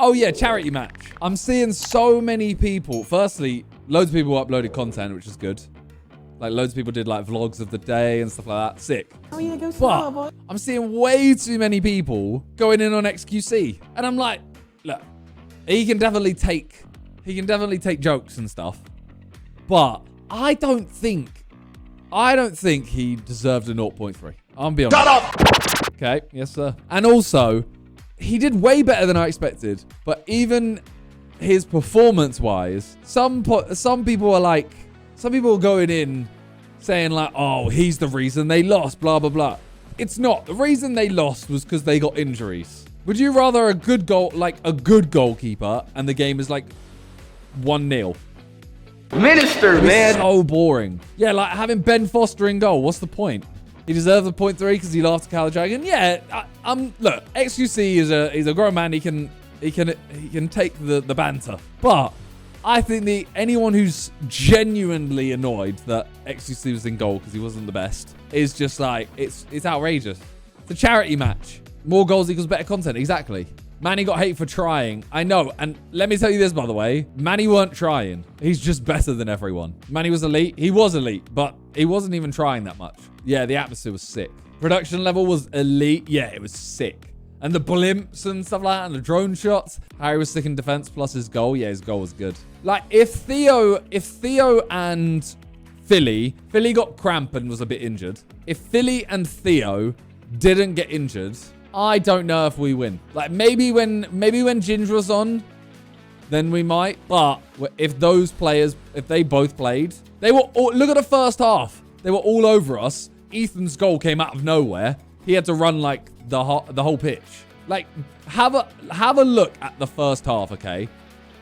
Oh, yeah, charity match. I'm seeing so many people. Firstly, loads of people uploaded content, which is good. Like, loads of people did, like, vlogs of the day and stuff like that. Sick. Oh, yeah, go But boy. I'm seeing way too many people going in on XQC. And I'm like, look, he can definitely take jokes and stuff. But I don't think he deserved a 0.3. I'm be honest. Shut up! Okay, yes, sir. And also, he did way better than I expected. But even his performance-wise, some people are going in saying like, oh, he's the reason they lost, blah, blah, blah. It's not. The reason they lost was because they got injuries. Would you rather a good goalkeeper and the game is like 1-0? Minister, man. So boring. Yeah, like having Ben Foster in goal. What's the point? He deserves a 0.3 because he laughed at Cal Dragon. Yeah, look, XQC is a grown man. He can take the banter. But I think anyone who's genuinely annoyed that XQC was in goal because he wasn't the best is just like, it's outrageous. It's a charity match. More goals equals better content. Exactly. Manny got hate for trying. I know. And let me tell you this, by the way. Manny weren't trying. He's just better than everyone. Manny was elite. He was elite, but he wasn't even trying that much. Yeah, the atmosphere was sick. Production level was elite. Yeah, it was sick. And the blimps and stuff like that, and the drone shots. Harry was sick in defense plus his goal. Yeah, his goal was good. Like, if Theo and Philly got cramp and was a bit injured. If Philly and Theo didn't get injured, I don't know if we win. Like, maybe when Ginger was on, then we might. But if those players, if they both played, they were all, look at the first half. They were all over us. Ethan's goal came out of nowhere. He had to run like the whole pitch. Like, have a look at the first half, okay?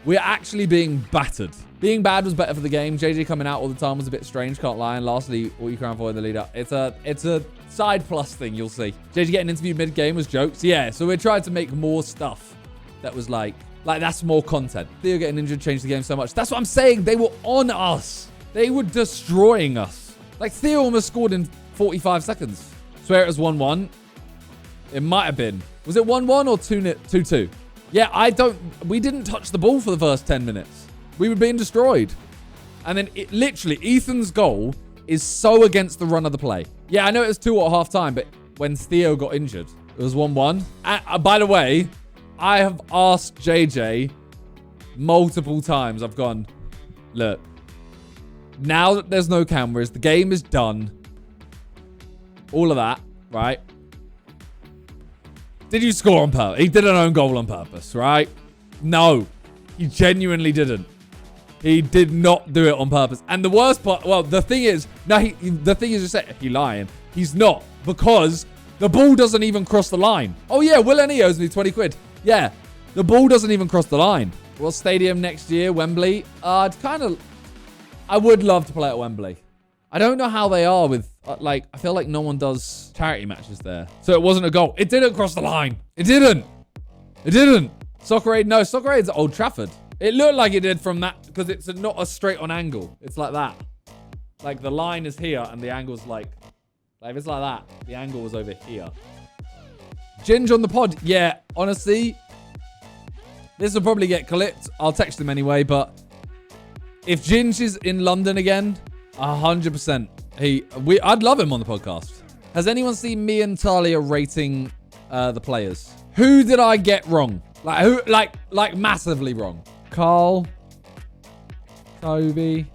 We're actually being battered. Being bad was better for the game. JJ coming out all the time was a bit strange, can't lie. And lastly, what you crown for in the lead up. It's a side plus thing, you'll see. JJ getting interviewed mid-game was jokes. Yeah, so we're trying to make more stuff that was like that's more content. Theo getting injured changed the game so much. That's what I'm saying. They were on us. They were destroying us. Like, Theo almost scored in 45 seconds. Swear it was 1-1. It might have been. Was it 1-1 or 2-2? Yeah, we didn't touch the ball for the first 10 minutes. We were being destroyed. And then literally, Ethan's goal is so against the run of the play. Yeah, I know it was 2 at half time, but when Theo got injured, it was 1-1. By the way, I have asked JJ multiple times. I've gone, look, now that there's no cameras, the game is done. All of that, right? Did you score on purpose? He did an own goal on purpose, right? No, he genuinely didn't. He did not do it on purpose. And the worst part, well, the thing is, he's lying. He's not, because the ball doesn't even cross the line. Oh yeah, Will and he owes me 20 quid. Yeah, the ball doesn't even cross the line. What stadium next year? Wembley? I would love to play at Wembley. I don't know how they are with, I feel like no one does charity matches there. So it wasn't a goal. It didn't cross the line. It didn't. Soccer Aid, no, Soccer Aid's at Old Trafford. It looked like it did from that, because it's not a straight on angle. It's like that. Like, the line is here and the angle's like if it's like that, the angle was over here. Ginger on the pod. Yeah, honestly, this will probably get clipped. I'll text him anyway, but if Ginge is in London again, 100%. I'd love him on the podcast. Has anyone seen me and Talia rating the players? Who did I get wrong? Like massively wrong? Carl, Toby.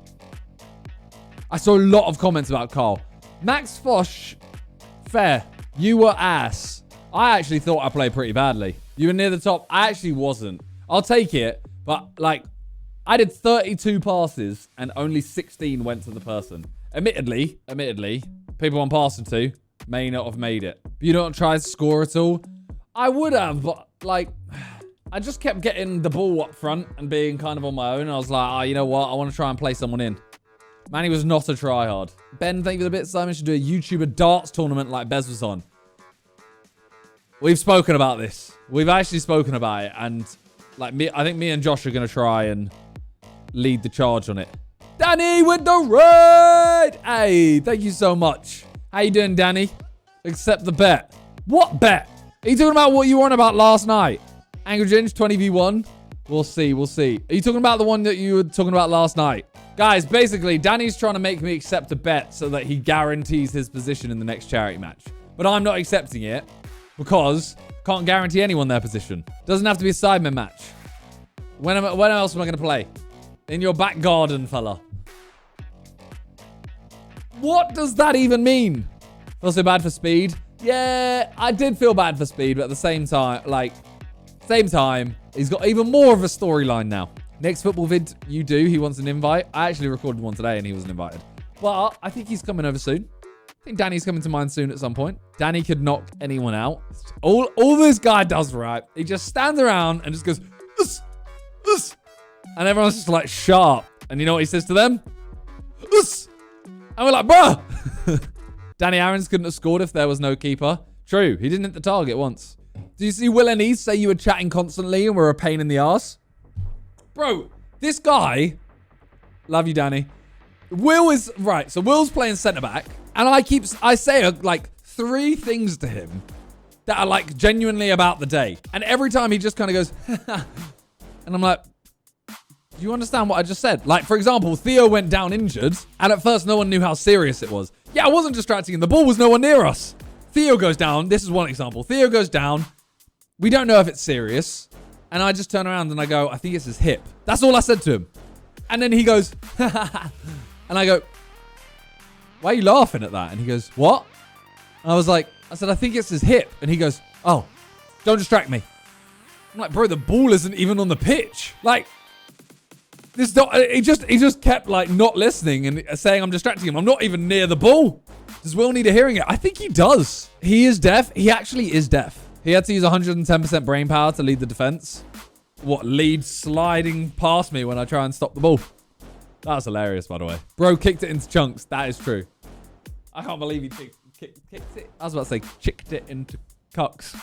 I saw a lot of comments about Carl. Max Fosh, fair. You were ass. I actually thought I played pretty badly. You were near the top. I actually wasn't. I'll take it, but I did 32 passes and only 16 went to the person. Admittedly, people I'm passing to may not have made it. You don't try to score at all? I would have, but I just kept getting the ball up front and being kind of on my own. And I was like, oh, you know what? I want to try and play someone in. Manny was not a tryhard. Ben, thank you for the bit. Simon should do a YouTuber darts tournament like Bez was on. We've spoken about this. We've actually spoken about it. And I think me and Josh are going to try and lead the charge on it. Danny with the raid! Hey, thank you so much. How you doing, Danny? Accept the bet. What bet? Are you talking about what you were on about last night? Angry Ginge, 20v1. We'll see. We'll see. Are you talking about the one that you were talking about last night? Guys, basically, Danny's trying to make me accept a bet so that he guarantees his position in the next charity match. But I'm not accepting it because can't guarantee anyone their position. Doesn't have to be a Sidemen match. When else am I going to play? In your back garden, fella. What does that even mean? Feel so bad for Speed? Yeah, I did feel bad for Speed, but at the same time, he's got even more of a storyline now. Next football vid you do, he wants an invite. I actually recorded one today and he wasn't invited. But I think he's coming over soon. I think Danny's coming to mine soon at some point. Danny could knock anyone out. All this guy does, right? He just stands around and just goes, "Us, us." And everyone's just like, sharp. And you know what he says to them? "Us." And we're like, bruh. Danny Aarons couldn't have scored if there was no keeper. True, he didn't hit the target once. Do you see Will and East say you were chatting constantly and were a pain in the ass? Bro, this guy, love you, Danny. Will is, right, so Will's playing centre back, and I say like 3 things to him that are like genuinely about the day. And every time he just kind of goes, and I'm like, do you understand what I just said? Like, for example, Theo went down injured, and at first no one knew how serious it was. Yeah, I wasn't distracting him. The ball was nowhere near us. Theo goes down. This is one example. Theo goes down. We don't know if it's serious. And I just turn around and I go, I think it's his hip. That's all I said to him. And then he goes, and I go, why are you laughing at that? And he goes, what? And I said, I think it's his hip. And he goes, oh, don't distract me. I'm like, bro, the ball isn't even on the pitch. Like, he just kept like not listening and saying I'm distracting him. I'm not even near the ball. Does Will need a hearing aid? I think he does. He is deaf. He actually is deaf. He had to use 110% brain power to lead the defense. What, lead sliding past me when I try and stop the ball? That was hilarious, by the way. Bro kicked it into chunks. That is true. I can't believe he kicked it. I was about to say chicked it into cucks.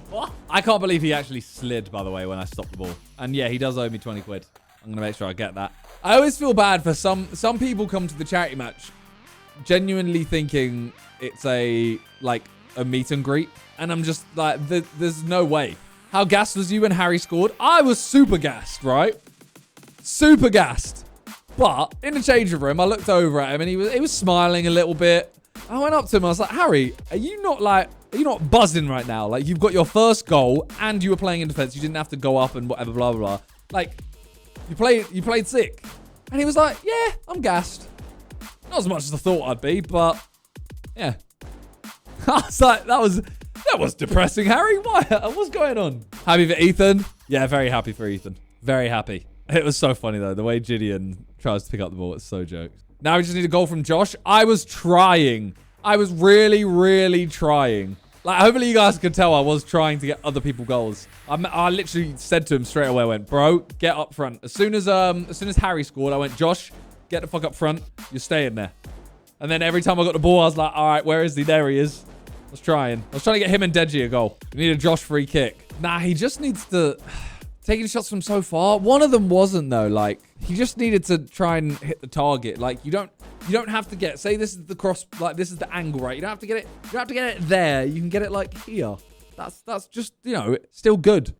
What? I can't believe he actually slid, by the way, when I stopped the ball. And yeah, he does owe me 20 quid. I'm going to make sure I get that. I always feel bad for some people come to the charity match genuinely thinking it's a meet and greet. And I'm just like, there's no way. How gassed was you when Harry scored? I was super gassed, right? Super gassed. But in the changing room, I looked over at him and he was smiling a little bit. I went up to him. I was like, Harry, are you not buzzing right now? Like, you've got your first goal and you were playing in defense. You didn't have to go up and whatever, blah, blah, blah. Like, you played sick. And he was like, yeah, I'm gassed. Not as much as I thought I'd be, but yeah. I was like, that was depressing, Harry. Why? What's going on? Happy for Ethan? Yeah, very happy for Ethan. Very happy. It was so funny, though. The way Gideon tries to pick up the ball, it's so jokes. Now we just need a goal from Josh. I was trying. I was really, really trying. Like, hopefully you guys could tell I was trying to get other people goals. I literally said to him straight away, I went, bro, get up front. As soon as Harry scored, I went, Josh, get the fuck up front. You're staying there. And then every time I got the ball, I was like, all right, where is he? There he is. I was trying to get him and Deji a goal. We need a Josh free kick. Nah, he just needs to... Taking shots from so far. One of them wasn't, though. Like, he just needed to try and hit the target. Like, you don't have to get... Say this is the cross... Like, this is the angle, right? You don't have to get it there. You can get it, like, here. That's just, you know, still good.